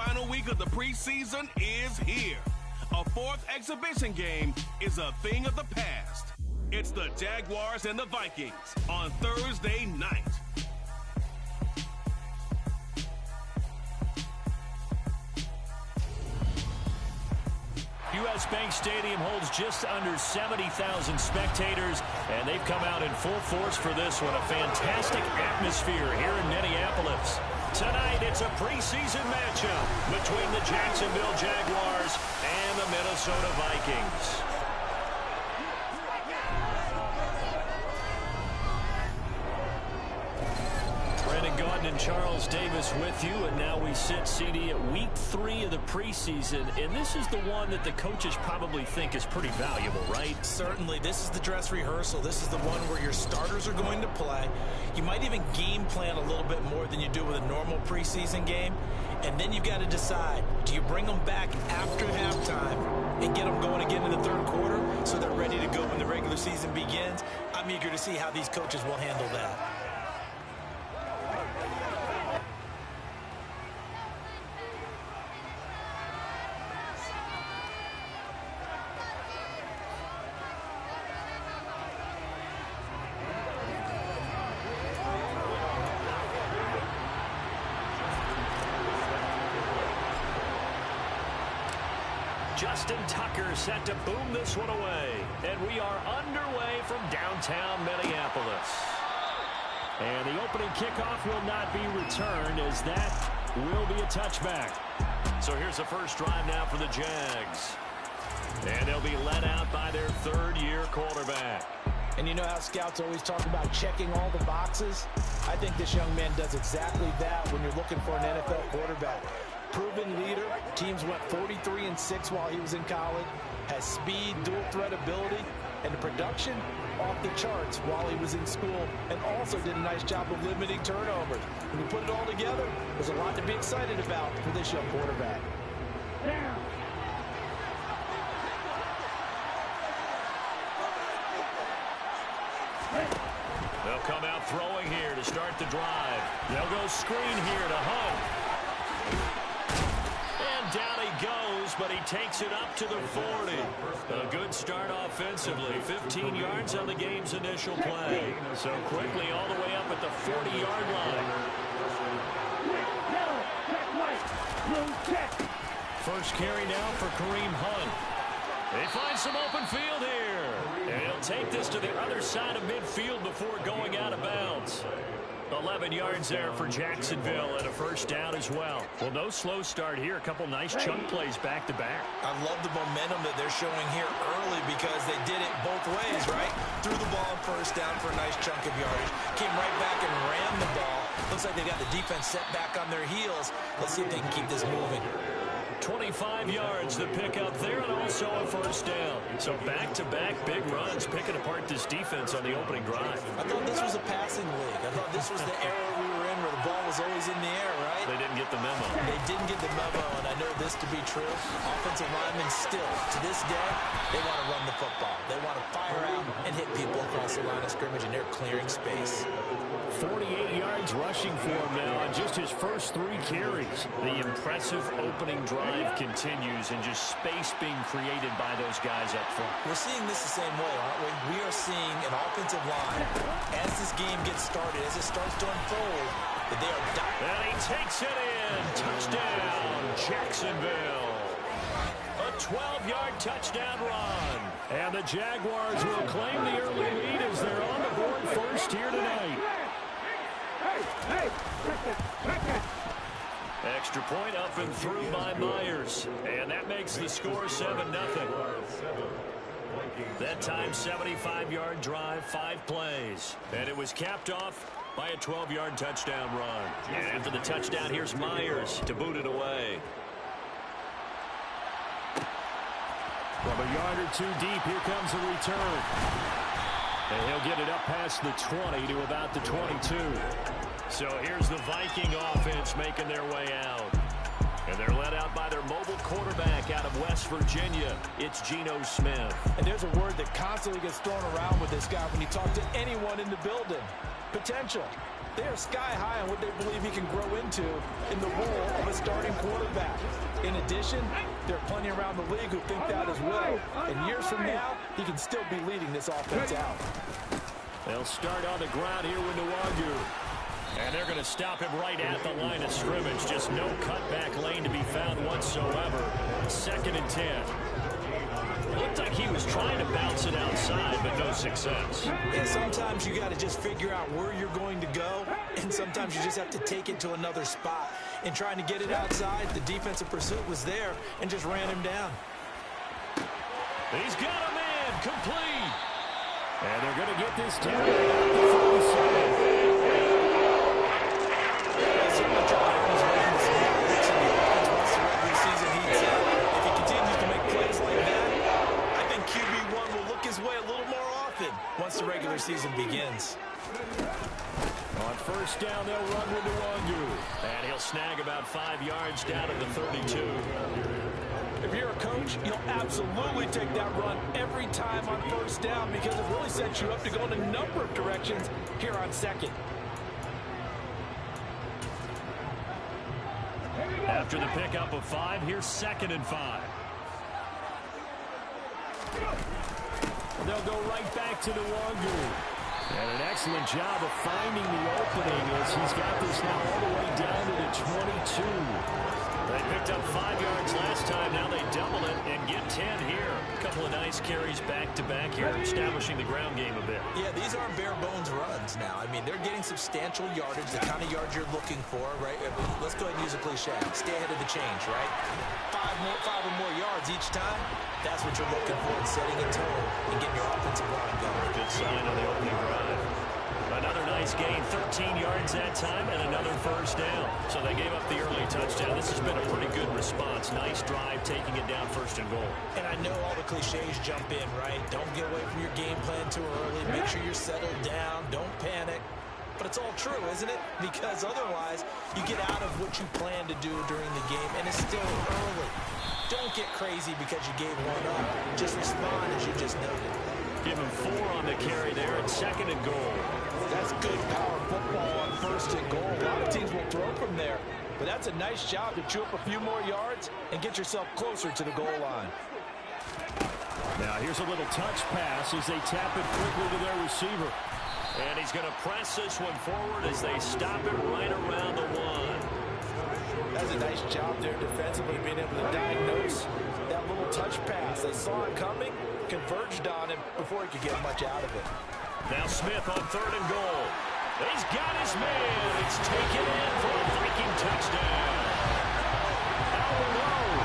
final week of the preseason is here. A fourth exhibition game is a thing of the past. It's the Jaguars and the Vikings on Thursday night. U.S. Bank Stadium holds just under 70,000 spectators, and they've come out in full force for this one. A fantastic atmosphere here in Minneapolis. Tonight, it's a preseason matchup between the Jacksonville Jaguars and the Minnesota Vikings. And Charles Davis with you, and now we sit, CD, at week 3 of the preseason, and this is the one that the coaches probably think is pretty valuable, right? Certainly. This is the dress rehearsal. This is the one where your starters are going to play. You might even game plan a little bit more than you do with a normal preseason game, and then you've got to decide, do you bring them back after halftime and get them going again in the third quarter so they're ready to go when the regular season begins? I'm eager to see how these coaches will handle that. Justin Tucker set to boom this one away. And we are underway from downtown Minneapolis. And the opening kickoff will not be returned, as that will be a touchback. So here's the first drive now for the Jags. And they'll be led out by their third-year quarterback. And you know how scouts always talk about checking all the boxes? I think this young man does exactly that when you're looking for an NFL quarterback. Proven leader. Teams went 43-6 while he was in college. Has speed, dual threat ability, and the production off the charts while he was in school, and also did a nice job of limiting turnovers. When you put it all together, there's a lot to be excited about for this young quarterback. They'll come out throwing here to start the drive. They'll go screen here to Hunt. Down he goes, but he takes it up to the 40. A good start offensively. 15 yards on the game's initial play. So quickly all the way up at the 40-yard line. First carry now for Kareem Hunt. They find some open field here. And he'll take this to the other side of midfield before going out of bounds. 11 yards there for Jacksonville and a first down as well. Well, no slow start here. A couple nice chunk plays back-to-back. I love the momentum that they're showing here early because they did it both ways, right? Threw the ball on first down for a nice chunk of yardage. Came right back and ran the ball. Looks like they got the defense set back on their heels. Let's see if they can keep this moving. 25 yards to pick up there, and also a first down. So back-to-back big runs, picking apart this defense on the opening drive. I thought this was a passing league. I thought this was the era we were in where the ball was always in the air, right? They didn't get the memo. They didn't get the memo, and I know this to be true. Offensive linemen still, to this day, they want to run the football. They want to fire out and hit people across the line of scrimmage, and they're clearing space. 48 yards rushing for him now on just his first 3 carries. The impressive opening drive continues, and just space being created by those guys up front. We're seeing this the same way, aren't we? We are seeing an offensive line, as this game gets started, as it starts to unfold, that they are dying. And he takes it in. Touchdown, Jacksonville. A 12-yard touchdown run. And the Jaguars will claim the early lead as they're on the board first here tonight. Extra point up and through by Myers. And that makes the score 7-0. That time, 75-yard drive, 5 plays. And it was capped off by a 12-yard touchdown run. And after the touchdown, here's Myers to boot it away. From a yard or 2 deep, here comes the return. And he'll get it up past the 20 to about the 22. So here's the Viking offense making their way out. And they're led out by their mobile quarterback out of West Virginia. It's Geno Smith. And there's a word that constantly gets thrown around with this guy when you talk to anyone in the building. Potential. They are sky high on what they believe he can grow into in the role of a starting quarterback. In addition, there are plenty around the league who think that as well. And years from now, he can still be leading this offense out. They'll start on the ground here with Nwangu. And they're going to stop him right at the line of scrimmage. Just no cutback lane to be found whatsoever. 2nd and 10. It looked like he was trying to bounce it outside, but no success. Yeah, sometimes you got to just figure out where you're going to go, and sometimes you just have to take it to another spot. In trying to get it outside, the defensive pursuit was there and just ran him down. He's got a man, complete. And they're going to get this down at the 47. If he continues to make plays like that, I think QB1 will look his way a little more often once the regular season begins. On 1st down, they'll run with Nwangu. And he'll snag about 5 yards down to the 32. If you're a coach, you'll absolutely take that run every time on 1st down because it really sets you up to go in a number of directions here on 2nd. After the pickup of 5, here's 2nd and 5. They'll go right back to Nwangu. And an excellent job of finding the opening as he's got this now all the way down to the 22. They picked up 5 yards last time. Now they double it and get 10 here. A couple of nice carries back-to-back here, establishing the ground game a bit. Yeah, these aren't bare-bones runs now. I mean, they're getting substantial yardage, the kind of yards you're looking for, right? Let's go ahead and use a cliche. Stay ahead of the change, right? Five or more yards each time. That's what you're looking for in setting a tone and getting your offensive line going. Good sign on the opening drive. Another nice gain, 13 yards that time, and another 1st down. So they gave up the early touchdown. This has been a pretty good response. Nice drive, taking it down 1st and goal. And I know all the cliches jump in, right? Don't get away from your game plan too early. Make sure you're settled down. Don't panic. But it's all true, isn't it? Because otherwise, you get out of what you plan to do during the game, and it's still early. Don't get crazy because you gave one up. Just respond as you just noted. Give him 4 on the carry there at 2nd and goal. That's good power football on 1st and goal. A lot of teams will throw from there, but that's a nice job to chew up a few more yards and get yourself closer to the goal line. Now here's a little touch pass as they tap it quickly to their receiver. And he's going to press this one forward as they stop it right around the 1. That's a nice job there defensively, being able to diagnose that little touch pass. They saw it coming, converged on him before he could get much out of it. Now Smith on 3rd and goal. He's got his man. It's taken in for a Viking touchdown. Albert Lowe, a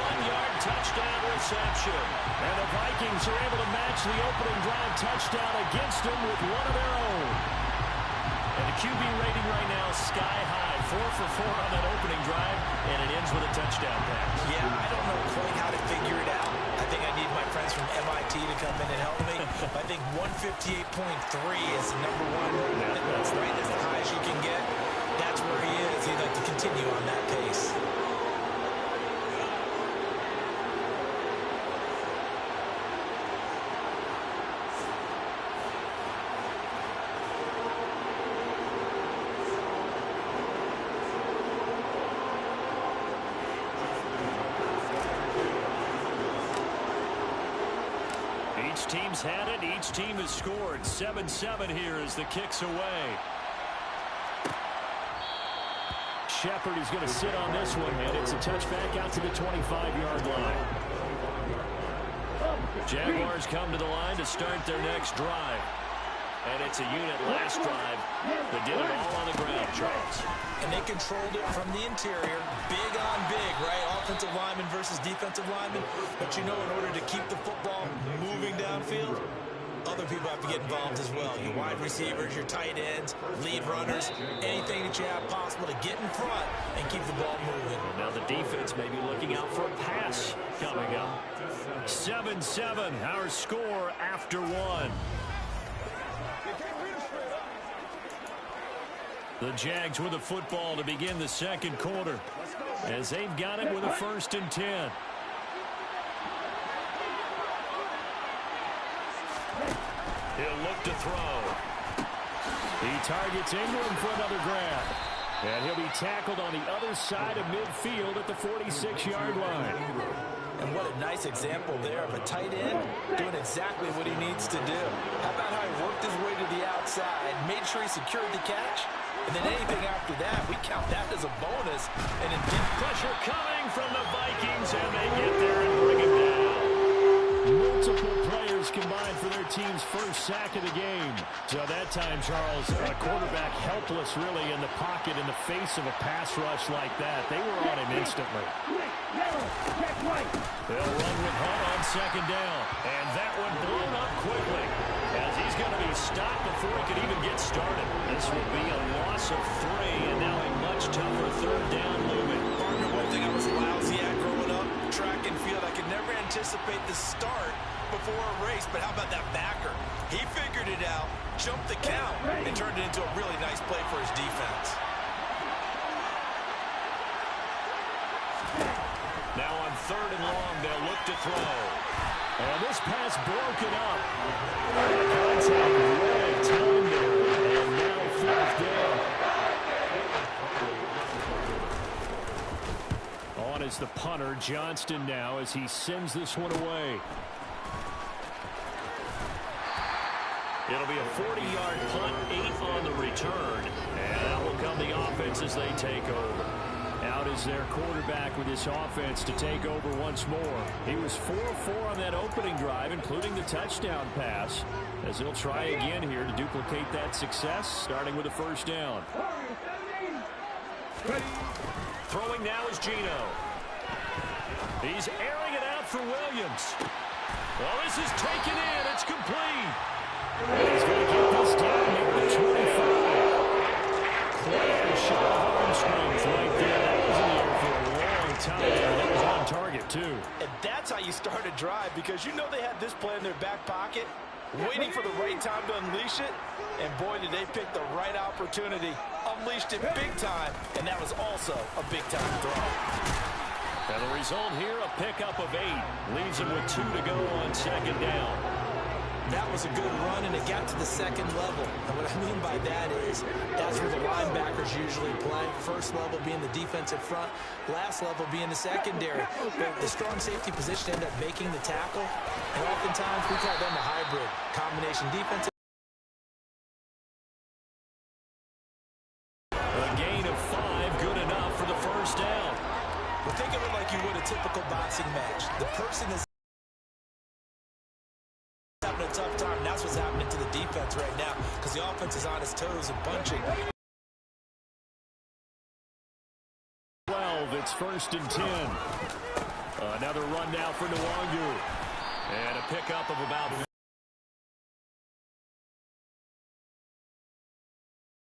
1-yard touchdown reception. And the Vikings are able to match the opening drive touchdown against them with one of their own. And the QB rating right now sky high. 4 for 4 on that opening drive, and it ends with a touchdown pass. Yeah, I don't know quite how to figure it out. I think I need my friends from MIT to come in and help me. I think 158.3 is the number one. That's right. That's the highest you can get. That's where he is. He'd like to continue on that pace. Each team's had it. Each team has scored. 7-7 here as the kick's away. Shepard is going to sit on this one, and it's a touchback out to the 25-yard line. Jaguars come to the line to start their next drive. And it's a unit last drive that did it all on the ground, Charles. And they controlled it from the interior, big on big, right? Offensive lineman versus defensive lineman. But you know, in order to keep the football moving downfield, other people have to get involved as well. Your wide receivers, your tight ends, lead runners, anything that you have possible to get in front and keep the ball moving. Now the defense may be looking out for a pass coming up. 7-7, our score after 1. The Jags with the football to begin the second quarter as they've got it with a 1st and 10. He'll look to throw. He targets Ingram for another grab. And he'll be tackled on the other side of midfield at the 46-yard line. And what a nice example there of a tight end doing exactly what he needs to do. How about how he worked his way to the outside, made sure he secured the catch, and then anything after that, we count that as a bonus. And indeed, pressure coming from the Vikings, and they get there and bring him down. Multiple players combined for their team's first sack of the game. So that time, Charles, a quarterback helpless really in the pocket in the face of a pass rush like that. They were on him instantly. They'll run with Hunt on second down. And that one blown up quickly as he's going to be stopped before he can even get started. This will be a loss of 3, and now a much tougher third down looming. Partner, one thing I was lousy at growing up, track and field, I could never anticipate the start before a race, but how about that backer? He figured it out, jumped the count, and turned it into a really nice play for his defense. Now on third and long, they'll look to throw. And this pass broken up. Contact right time there, and now fourth down. On is the punter, Johnston now, as he sends this one away. It'll be a 40-yard punt, 8 on the return. And out will come the offense as they take over. Out is their quarterback with this offense to take over once more. He was 4-4 on that opening drive, including the touchdown pass, as he'll try again here to duplicate that success, starting with a first down. Throwing now is Geno. He's airing it out for Williams. Well, this is taken in. It's complete. He's going to get this down near the 25. Quite a shot of arm strength right there. That was in the air for a long time. That was on target, too. And that's how you start a drive, because you know they had this play in their back pocket, waiting for the right time to unleash it. And boy, did they pick the right opportunity. Unleashed it big time, and that was also a big-time throw. And the result here, a pickup of 8. Leaves him with 2 to go on second down. That was a good run, and it got to the second level. And what I mean by that is that's where the linebackers usually play. First level being the defensive front, last level being the secondary. But the strong safety position ended up making the tackle, and oftentimes we call them a hybrid. Combination defensive. A gain of 5, good enough for the first down. Well, think of it like you would a typical boxing match. The person is having a tough time. That's what's happening to the defense right now, because the offense is on its toes and punching. 12, it's 1st and 10. Another run now for Nwangu. And a pickup of about...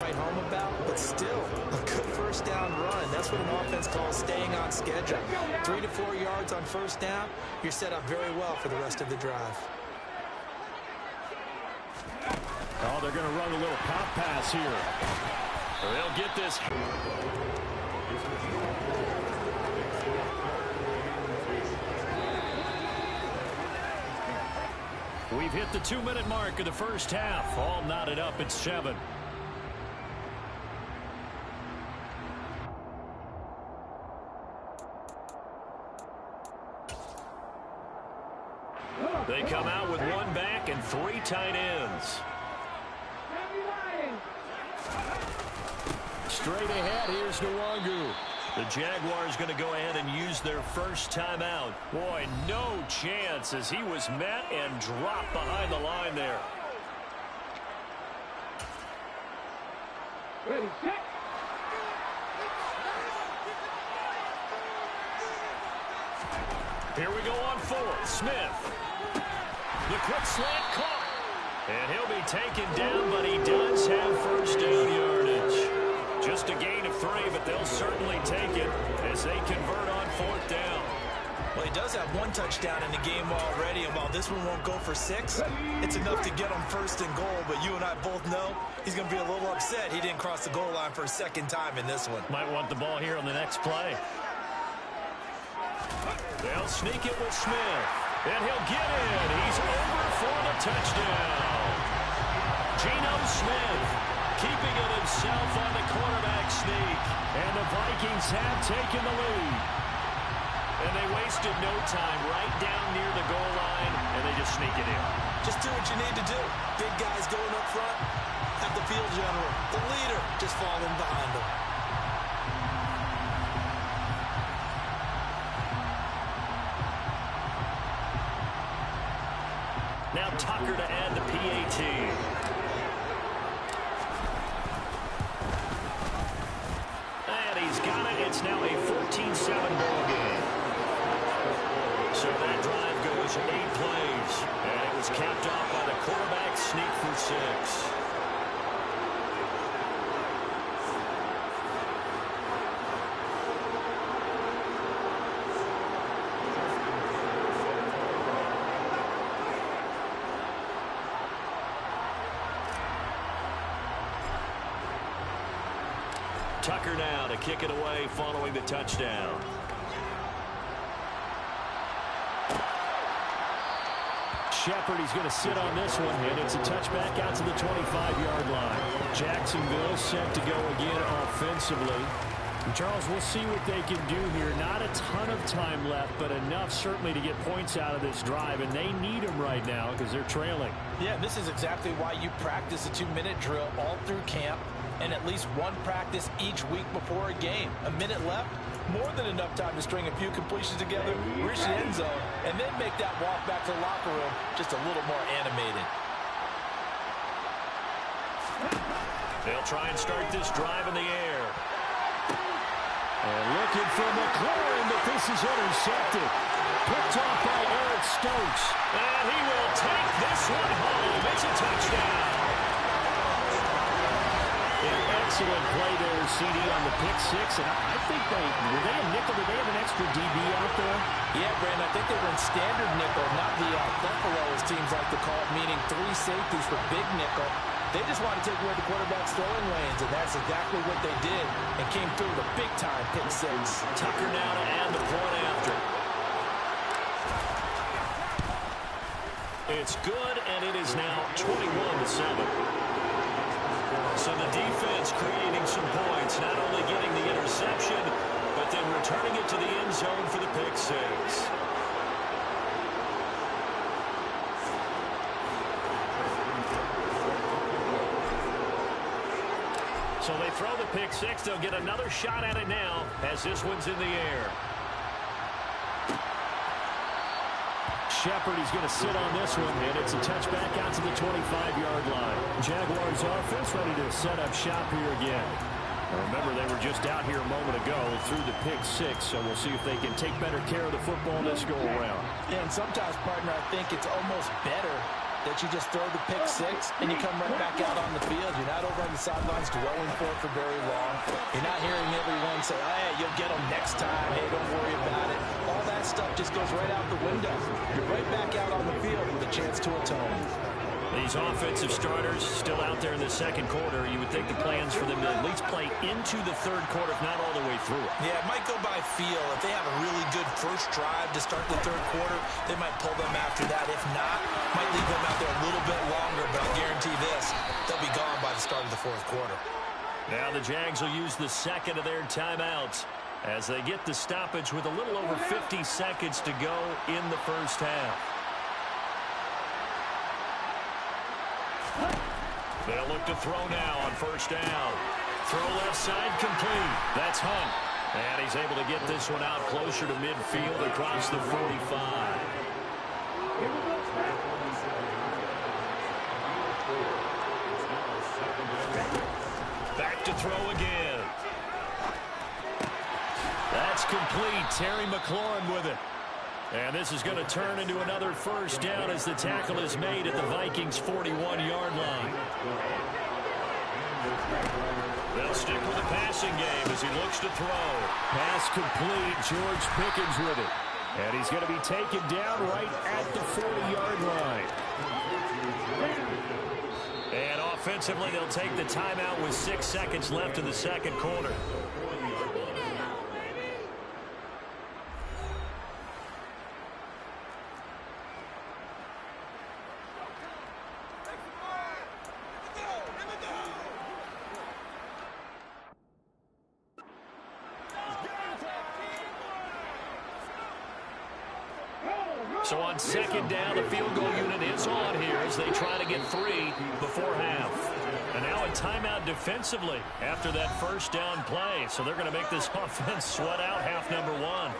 right home about, but still a good first down run. That's what an offense calls staying on schedule. 3 to 4 yards on first down, you're set up very well for the rest of the drive. Oh, they're going to run a little pop pass here. They'll get this. We've hit the 2-minute mark of the first half. All knotted up at 7. They come out with 1 back and 3 tight ends. Straight ahead, here's Nwangu. The Jaguars going to go ahead and use their first timeout. Boy, no chance as he was met and dropped behind the line there. Ready, set. Here we go on 4th. Smith. The quick slant caught. And he'll be taken down, but he does have first down yardage. Just a gain of 3, but they'll certainly take it as they convert on 4th down. Well, he does have 1 touchdown in the game already, and while this one won't go for 6, it's enough to get him 1st and goal. But you and I both know he's going to be a little upset he didn't cross the goal line for a second time in this one. Might want the ball here on the next play. They'll sneak it with Smith, and he'll get in. He's over for the touchdown. Geno Smith keeping it himself on the quarterback sneak. And the Vikings have taken the lead. And they wasted no time right down near the goal line, and they just sneak it in. Just do what you need to do. Big guys going up front. Have the field general, the leader, just falling behind them. Now Tucker to add the PAT. And he's got it. It's now a 14-7 ball game. So that drive goes 8 plays. And it was capped off by the quarterback sneak for 6. Tucker now to kick it away following the touchdown. Shepard, he's going to sit on this one, and it's a touchback out to the 25-yard line. Jacksonville set to go again offensively. Charles, we'll see what they can do here. Not a ton of time left, but enough certainly to get points out of this drive, and they need them right now because they're trailing. Yeah, this is exactly why you practice a 2-minute drill all through camp and at least one practice each week before a game. A minute left, more than enough time to string a few completions together, reach the end zone, and then make that walk back to the locker room just a little more animated. They'll try and start this drive in the air. And looking for McLaurin, but this is intercepted. Picked off by Eric Stokes. And he will take this one home. It's a touchdown. An excellent play there, CD, on the pick 6. And I think were they a nickel? Did they have an extra DB out there? Yeah, Brandon, I think they were in standard nickel, not the buffalo, as teams like to call it, meaning 3 safeties for big nickel. They just want to take away the quarterback's throwing lanes, and that's exactly what they did and came through with a big-time pick 6. Tucker now to add the point after. It's good, and it is now 21-7. So the defense creating some points, not only getting the interception, but then returning it to the end zone for the pick 6. So they throw the pick 6. They'll get another shot at it now as this one's in the air. Shepard, he's going to sit on this one, and it's a touchback out to the 25-yard line. Jaguars offense ready to set up shop here again. Remember, they were just out here a moment ago through the pick 6, so we'll see if they can take better care of the football this go-around. Yeah, and sometimes, partner, I think it's almost better that you just throw the pick 6 and you come right back out on the field. You're not over on the sidelines dwelling for it for very long. You're not hearing everyone say, hey, you'll get them next time. Hey, don't worry about it. All that stuff just goes right out the window. You're right back out on the field with a chance to atone. These offensive starters still out there in the second quarter. You would think the plans for them to at least play into the third quarter, if not all the way through it. Yeah, it might go by feel. If they have a really good first drive to start the third quarter, they might pull them after that. If not, might leave them out there a little bit longer, but I guarantee this, they'll be gone by the start of the fourth quarter. Now the Jags will use the second of their timeouts as they get the stoppage with a little over 50 seconds to go in the first half. They'll look to throw now on first down. Throw left side complete. That's Hunt. And he's able to get this one out closer to midfield across the 45. Back to throw again. That's complete. Terry McLaurin with it. And this is going to turn into another first down as the tackle is made at the Vikings' 41-yard line. They'll stick with the passing game as he looks to throw. Pass complete. George Pickens with it. And he's going to be taken down right at the 40-yard line. And offensively, they'll take the timeout with 6 seconds left in the second quarter. So on second down, the field goal unit is on here as they try to get 3 before half. And now a timeout defensively after that first down play. So they're going to make this offense sweat out half number 1.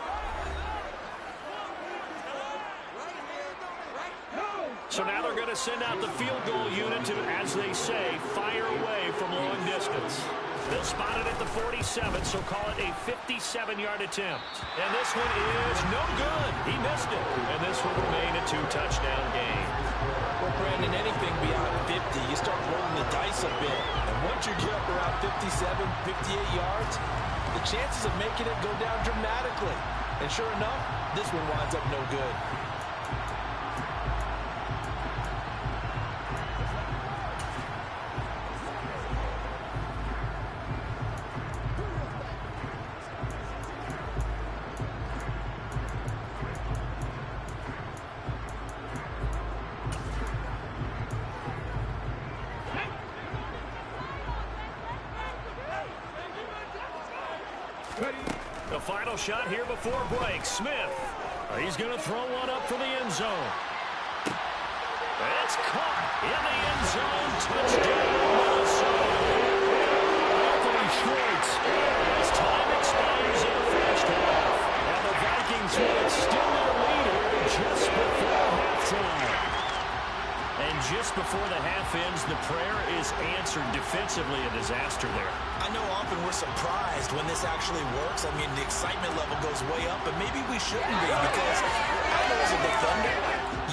So now they're going to send out the field goal unit to, as they say, fire away from long distance. They'll spot it at the 47, so call it a 57-yard attempt. And this one is no good. He missed it. And this will remain a 2-touchdown game. Well, Brandon, anything beyond 50, you start rolling the dice a bit. And once you get up around 57, 58 yards, the chances of making it go down dramatically. And sure enough, this one winds up no good. The final shot here before break. Smith. He's going to throw one up for the end zone. It's caught in the end zone. Touchdown, Minnesota. Anthony Schwartz. As time expires in the first half. And the Vikings will extend their lead here just before halftime. And just before the half ends, the prayer is answered defensively. A disaster there. I know often we're surprised when this actually works. I mean, the excitement level goes way up, but maybe we shouldn't be because I know as a defender,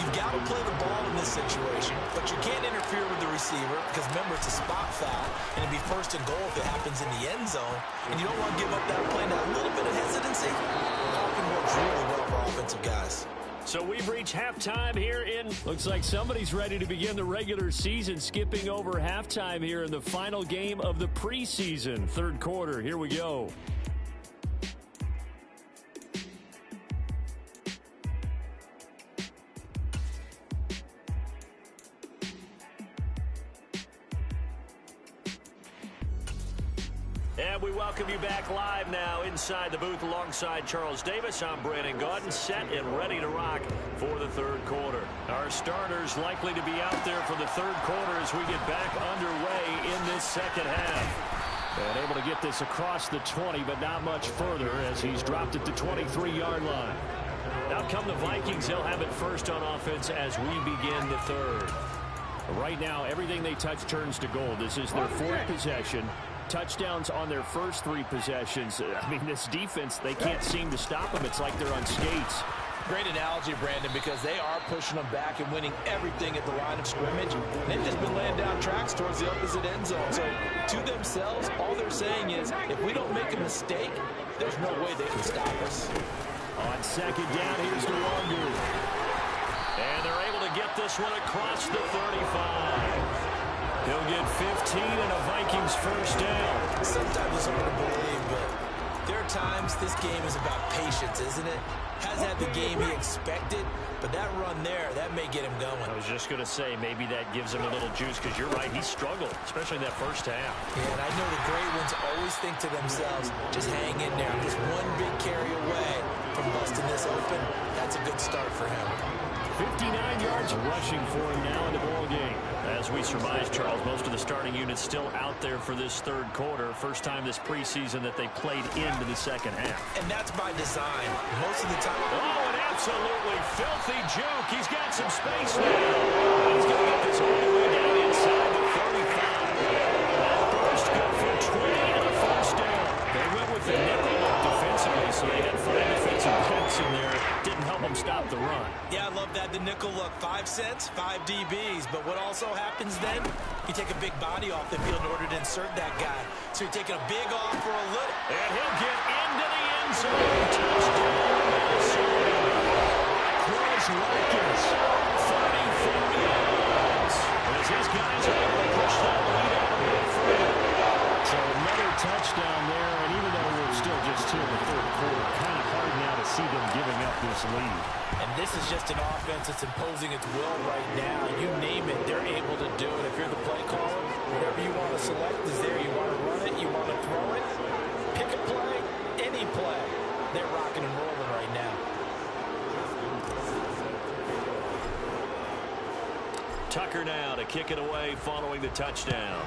you've got to play the ball in this situation, but you can't interfere with the receiver because, remember, it's a spot foul, and it'd be first and goal if it happens in the end zone, and you don't want to give up that play. Now, a little bit of hesitancy often works really well for offensive guys. So we've reached halftime here in... Looks like somebody's ready to begin the regular season, skipping over halftime here in the final game of the preseason. Third quarter, here we go. And we welcome you back live now inside the booth alongside Charles Davis. I'm Brandon Gaudin, set and ready to rock for the third quarter. Our starters likely to be out there for the third quarter as we get back underway in this second half. And able to get this across the 20, but not much further as he's dropped at the 23-yard line. Now come the Vikings. They'll have it first on offense as we begin the third. Right now, everything they touch turns to gold. This is their fourth possession. Touchdowns on their first 3 possessions. I mean, this defense, they can't seem to stop them. It's like they're on skates. Great analogy, Brandon, because they are pushing them back and winning everything at the line of scrimmage. They've just been laying down tracks towards the opposite end zone. So, to themselves, all they're saying is, if we don't make a mistake, there's no way they can stop us. On second down, here's DeWandu. And they're able to get this one across the 35. He'll get 15 and a Vikings first down. Sometimes it's hard to believe, but there are times this game is about patience, isn't it? Hasn't had the game he expected, but that run there, that may get him going. I was just going to say, maybe that gives him a little juice, because you're right, he struggled, especially in that first half. Yeah, and I know the great ones always think to themselves, just hang in there. I'm just one big carry away from busting this open. That's a good start for him. 59 yards rushing for him now in the ball game. As we surmise, Charles, most of the starting units still out there for this third quarter. First time this preseason that they played into the second half. And that's by design. Most of the time. Oh, an absolutely filthy juke. He's got some space now. He's going to get this all the way down inside the 35. That burst good for 20 and a first down. They went with the nickel look defensively, so they had 5 defensive backs in there. Didn't help them stop the run. Yeah, I love that. The nickel look, 5 cents, 5 DBs. But what also happens then, you take a big body off the field in order to insert that guy. So you're taking a big off for a little. And he'll get into the end zone. Touchdown, Minnesota. Chris Watkins, 34 yards. As his guys are able to push that lead out of the front. So another touchdown there, and even though we're still just here in the third quarter, kind of hard now to see them giving up this lead. And this is just an offense that's imposing its will right now. You name it, they're able to do it. If you're the play caller, whatever you want to select is there. You want to run it, you want to throw it. Pick a play, any play. They're rocking and rolling right now. Tucker now to kick it away following the touchdown.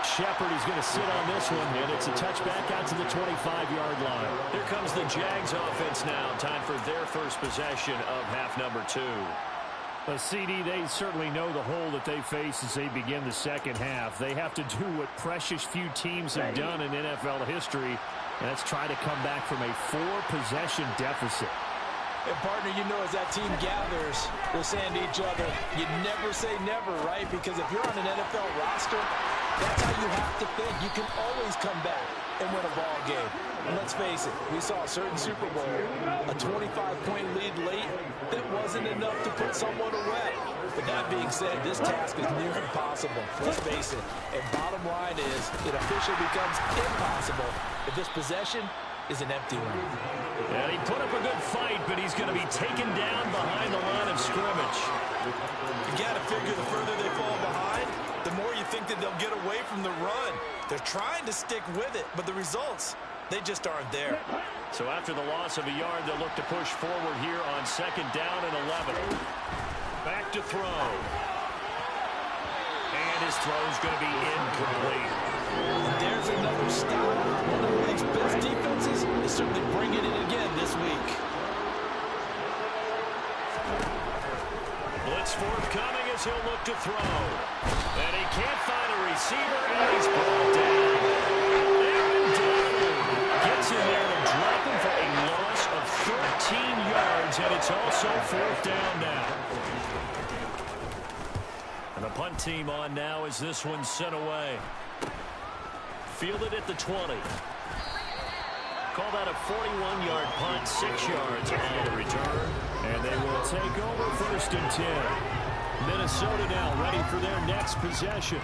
Shepard is going to sit on this one, and it's a touchback out to the 25-yard line. Here comes the Jags offense now. Time for their first possession of half number 2. CD, they certainly know the hole that they face as they begin the second half. They have to do what precious few teams have done in NFL history, and that's try to come back from a 4-possession deficit. And, partner, you know, as that team gathers, they're saying to each other, you never say never, right? Because if you're on an NFL roster, that's how you have to think. You can always come back and win a ball game. And let's face it, we saw a certain Super Bowl, a 25-point lead late that wasn't enough to put someone away. But that being said, this task is near impossible. Let's face it. And bottom line is, it officially becomes impossible if this possession is an empty one. And he put up a good fight, but he's going to be taken down behind the line of scrimmage. You got to figure the further they fall behind, the more you think that they'll get away from the run. They're trying to stick with it, but the results, they just aren't there. So after the loss of a yard, they'll look to push forward here on 2nd down and 11. Back to throw. And his throw's going to be incomplete. There's another stop. One of the league's best defenses is certainly bringing it again this week. Blitz forthcoming as he'll look to throw. And he can't find a receiver, and he's brought down. Aaron Donald gets in there to drop him for a loss of 13 yards, and it's also 4th down now. And the punt team on now as this one's sent away. Fielded at the 20. Call that a 41-yard punt, 6 yards on the return. And they will take over 1st and 10. Minnesota now ready for their next possession.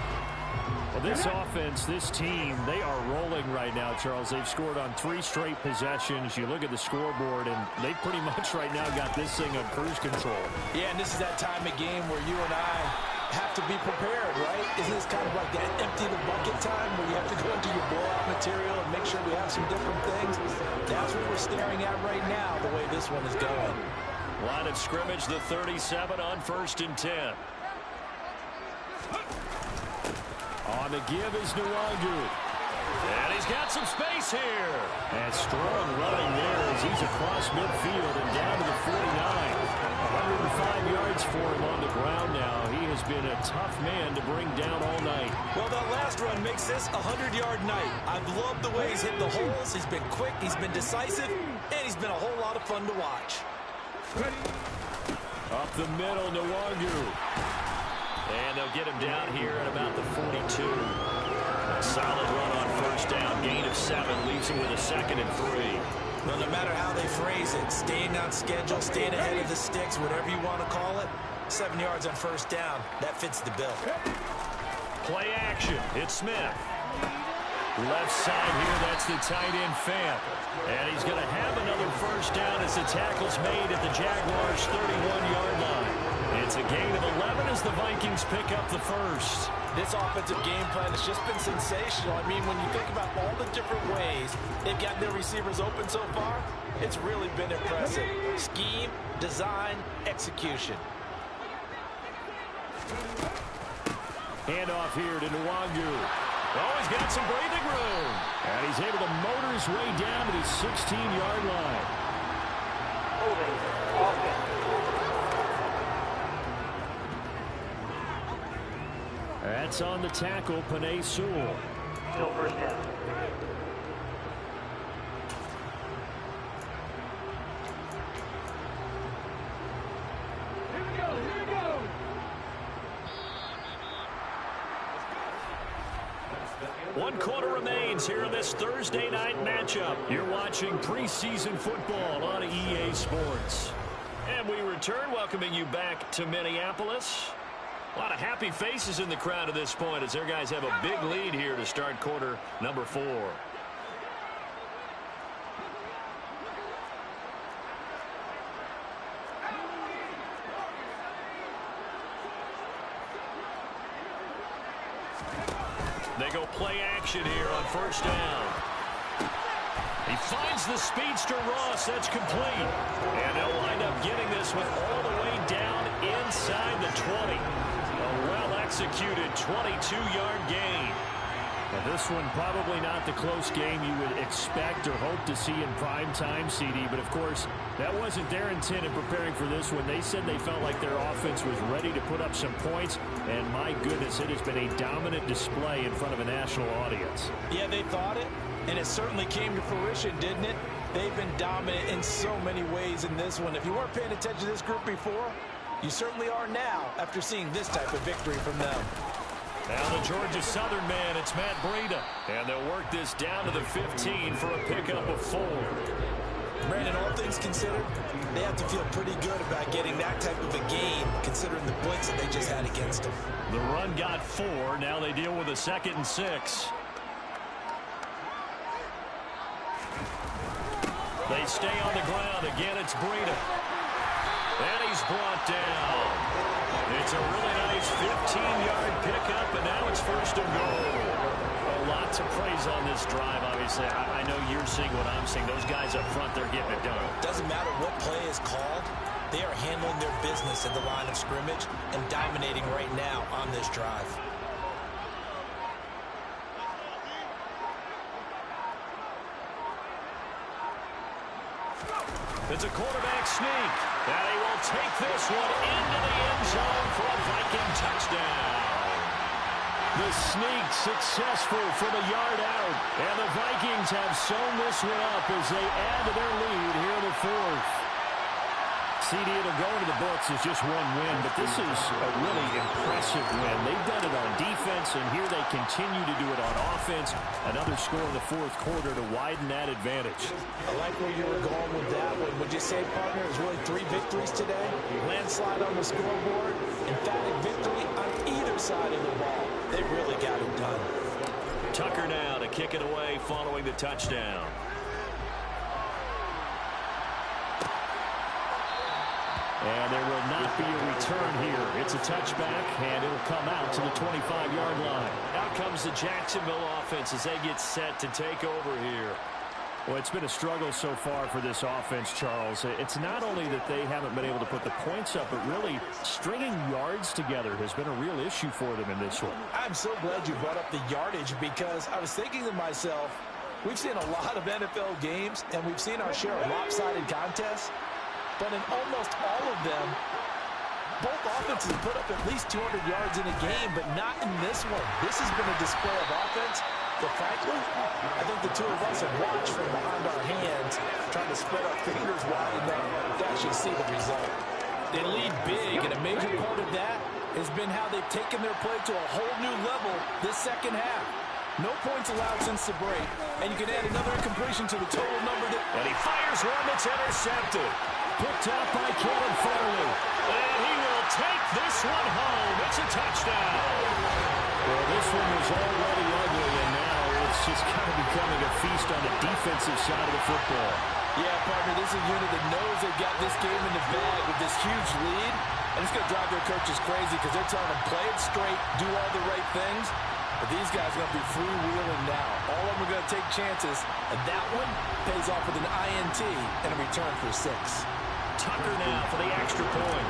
Well, this offense, this team, they are rolling right now, Charles. They've scored on 3 straight possessions. You look at the scoreboard, and they pretty much right now got this thing on cruise control. Yeah, and this is that time of game where you and I have to be prepared, right? Isn't this kind of like that empty the bucket time where you have to go into your blowout material and make sure we have some different things? That's what we're staring at right now, the way this one is going. Line of scrimmage, the 37 on 1st and 10. On the give is Nwangu. And he's got some space here. And strong running there as he's across midfield and down to the 49. 105 yards for him on the ground now. He has been a tough man to bring down all night. Well, that last run makes this a 100-yard night. I've loved the way he's hit the holes. He's been quick, he's been decisive, and he's been a whole lot of fun to watch. Up the middle, Nwangu. And they'll get him down here at about the 42. Solid run on 1st down. Gain of 7 leaves him with a 2nd and 3. Well, no matter how they phrase it, staying on schedule, staying ahead of the sticks, whatever you want to call it, 7 yards on 1st down, that fits the bill. Play action. It's Smith. Left side here, that's the tight end Fant. And he's going to have another 1st down as the tackle's made at the Jaguars' 31-yard line. It's a gain of 11 as the Vikings pick up the 1st. This offensive game plan has just been sensational. I mean, when you think about all the different ways they've gotten their receivers open so far, it's really been impressive. Scheme, design, execution. Handoff here to Nwangu. Oh, he's got some breathing room. And he's able to motor his way down to the 16-yard line. That's on the tackle, Penei Sewell. Still 1st down. Here we go. One quarter remains here in this Thursday night matchup. You're watching preseason football on EA Sports. And we return, welcoming you back to Minneapolis. A lot of happy faces in the crowd at this point as their guys have a big lead here to start quarter number 4. They go play action here on 1st down. He finds the speedster Ross. That's complete. And they'll wind up getting this one all the way down inside the 20. A well-executed 22-yard gain. Well, this one probably not the close game you would expect or hope to see in prime time, CD. But, of course, that wasn't their intent in preparing for this one. They said they felt like their offense was ready to put up some points. And, my goodness, it has been a dominant display in front of a national audience. Yeah, they thought it, and it certainly came to fruition, didn't it? They've been dominant in so many ways in this one. If you weren't paying attention to this group before, you certainly are now after seeing this type of victory from them. Now the Georgia Southern man, it's Matt Breida. And they'll work this down to the 15 for a pickup of 4. Brandon, all things considered, they have to feel pretty good about getting that type of a gain, considering the blitz that they just had against them. The run got 4. Now they deal with a 2nd and 6. They stay on the ground. Again, it's Breida. And he's brought down. It's a really nice 15-yard pickup, and now it's 1st and goal. Lots of praise on this drive, obviously. I know you're seeing what I'm seeing. Those guys up front, they're getting it done. Doesn't matter what play is called. They are handling their business at the line of scrimmage and dominating right now on this drive. It's a quarterback sneak. And he will take this one into the end zone for a Viking touchdown. The sneak successful from a yard out. And the Vikings have sewn this one up as they add to their lead here in the 4th. CD, it'll go into the books as just one win, but this is a really impressive win. They've done it on defense, and here they continue to do it on offense. Another score in the 4th quarter to widen that advantage. I like where you were going with that one. Would you say, partner, it was really 3 victories today? Landslide on the scoreboard, emphatic victory on either side of the ball. They really got it done. Tucker now to kick it away following the touchdown. And there will not be a return here. It's a touchback, and it'll come out to the 25-yard line. Out comes the Jacksonville offense as they get set to take over here. Well, it's been a struggle so far for this offense, Charles. It's not only that they haven't been able to put the points up, but really stringing yards together has been a real issue for them in this one. I'm so glad you brought up the yardage because I was thinking to myself, we've seen a lot of NFL games, and we've seen our share of lopsided contests. But in almost all of them, both offenses put up at least 200 yards in a game, but not in this one. This has been a display of offense that, frankly, I think the two of us have watched from behind our hands, trying to spread our fingers wide enough to actually see the result. They lead big, and a major part of that has been how they've taken their play to a whole new level this second half. No points allowed since the break, and you can add another incompletion to the total number. And he fires one that's intercepted. Picked out by Kevin Farley. And he will take this one home. It's a touchdown. Well, this one was already ugly, and now it's just kind of becoming a feast on the defensive side of the football. Yeah, partner, this is a unit that knows they've got this game in the bag with this huge lead, and it's going to drive their coaches crazy because they're telling them play it straight, do all the right things. But these guys are going to be freewheeling now. All of them are going to take chances, and that one pays off with an INT and a return for 6. Tucker now for the extra point.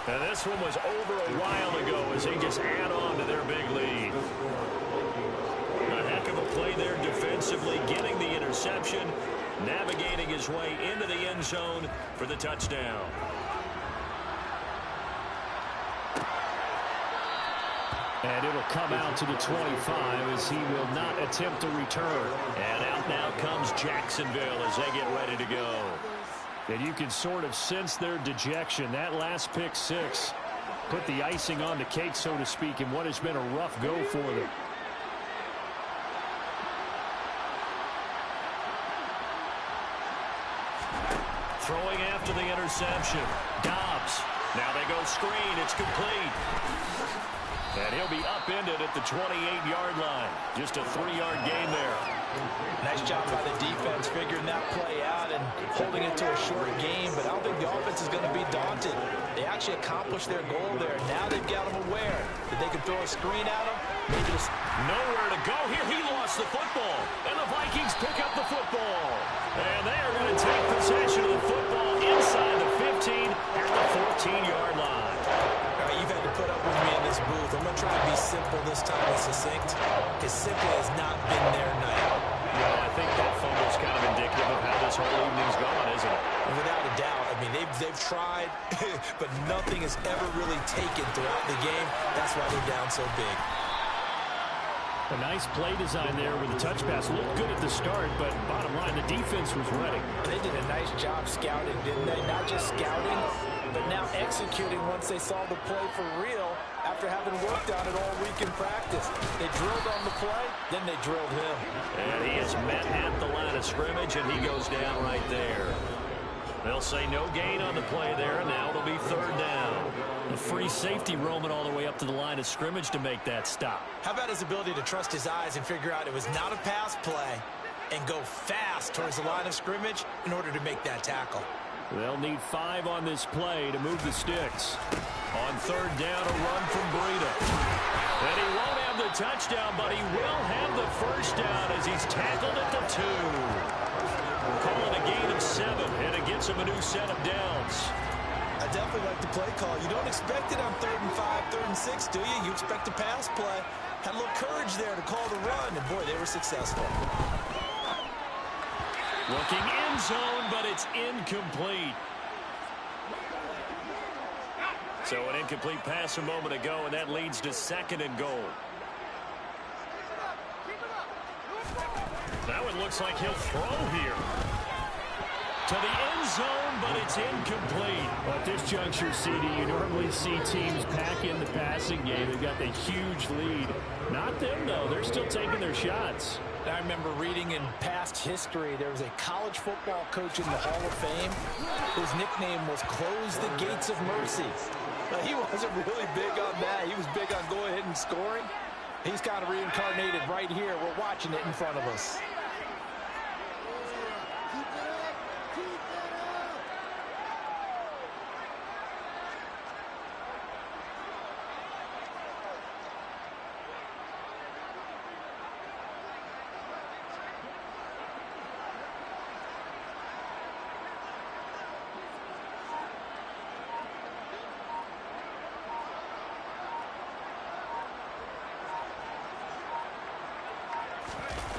And this one was over a while ago as they just add on to their big lead. A heck of a play there defensively, getting the interception, navigating his way into the end zone for the touchdown. And it'll come out to the 25 as he will not attempt to return. And out now comes Jacksonville as they get ready to go. And you can sort of sense their dejection. That last pick 6 put the icing on the cake, so to speak, in what has been a rough go for them. Throwing after the interception. Dobbs. Now they go screen. It's complete. And he'll be upended at the 28-yard line. Just a 3-yard gain there. Nice job by the defense figuring that play out and holding it to a short game, but I don't think the offense is going to be daunted. They actually accomplished their goal there. Now they've got them aware that they can throw a screen at them. Maybe just nowhere to go here. He lost the football, and the Vikings pick up the football. And they are going to take possession of the football inside the 15 at the 14-yard line. All right, you've had to put up with me in this booth. I'm going to try to be simple this time and succinct, because simple has not been their night. Well, I think that fumble's kind of indicative of how this whole evening's gone, isn't it? Without a doubt. I mean, they've tried, but nothing has ever really taken throughout the game. That's why they're down so big. A nice play design there with the touch pass. Looked good at the start, but bottom line, the defense was ready. They did a nice job scouting, didn't they? Not just scouting, but now executing once they saw the play for real after having worked on it all week in practice. They drilled on the play, then they drilled him. And he is met at the line of scrimmage, and he goes down right there. They'll say no gain on the play there, and now it'll be 3rd down. A free safety roaming all the way up to the line of scrimmage to make that stop. How about his ability to trust his eyes and figure out it was not a pass play and go fast towards the line of scrimmage in order to make that tackle? They'll need 5 on this play to move the sticks. On 3rd down, a run from Breida. And he won't have the touchdown, but he will have the 1st down as he's tackled at the 2. Call it a gain of 7, and it gets him a new set of downs. I definitely like the play call. You don't expect it on 3rd and 5, 3rd and 6, do you? You expect a pass play. Had a little courage there to call the run, and boy, they were successful. Looking end zone, but it's incomplete. So an incomplete pass a moment ago, and that leads to 2nd and goal. Now it looks like he'll throw here. To the end zone, but it's incomplete. Well, at this juncture, CD, you normally see teams pack in the passing game. They've got the huge lead. Not them, though. They're still taking their shots. I remember reading in past history, there was a college football coach in the Hall of Fame whose nickname was Close the Gates of Mercy. Now, he wasn't really big on that. He was big on go ahead and scoring. He's kind of reincarnated right here. We're watching it in front of us.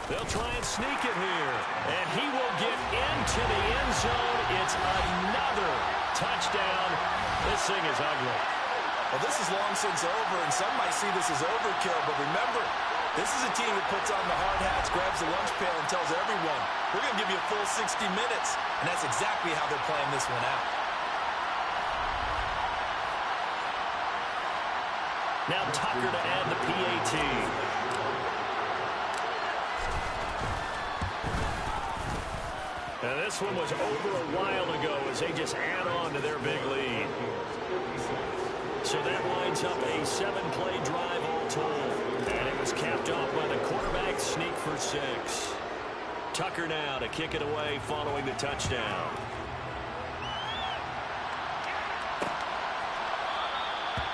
They'll try and sneak it here. And he will get into the end zone. It's another touchdown. This thing is ugly. Well, this is long since over, and some might see this as overkill. But remember, this is a team that puts on the hard hats, grabs the lunch pail, and tells everyone, we're going to give you a full 60 minutes. And that's exactly how they're playing this one out. Now Tucker to add the PAT. And this one was over a while ago as they just add on to their big lead. So that winds up a 7-play drive all told. And it was capped off by the quarterback sneak for 6. Tucker now to kick it away following the touchdown.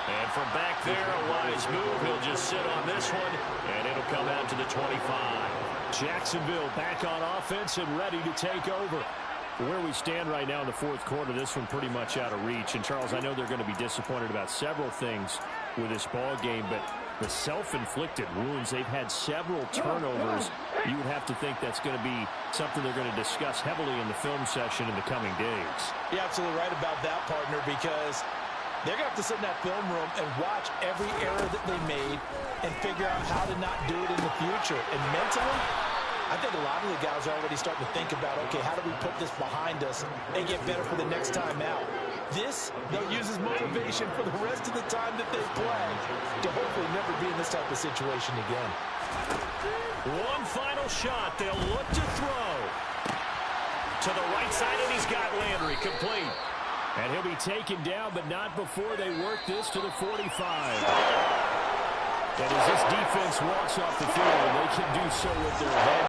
And from back there, a wise move. He'll just sit on this one, and it'll come out to the 25. Jacksonville back on offense and ready to take over. Where we stand right now in the 4th quarter, this one pretty much out of reach. And, Charles, I know they're going to be disappointed about several things with this ball game, but the self-inflicted wounds, they've had several turnovers. You would have to think that's going to be something they're going to discuss heavily in the film session in the coming days. You're absolutely right about that, partner, because they're going to have to sit in that film room and watch every error that they made and figure out how to not do it in the future. And mentally, I think a lot of the guys are already starting to think about, okay, how do we put this behind us and get better for the next time out? This, they'll use as motivation for the rest of the time that they play to hopefully never be in this type of situation again. One final shot. They'll look to throw. To the right side, and he's got Landry complete. And he'll be taken down, but not before they work this to the 45. And as this defense walks off the field, they can do so with their head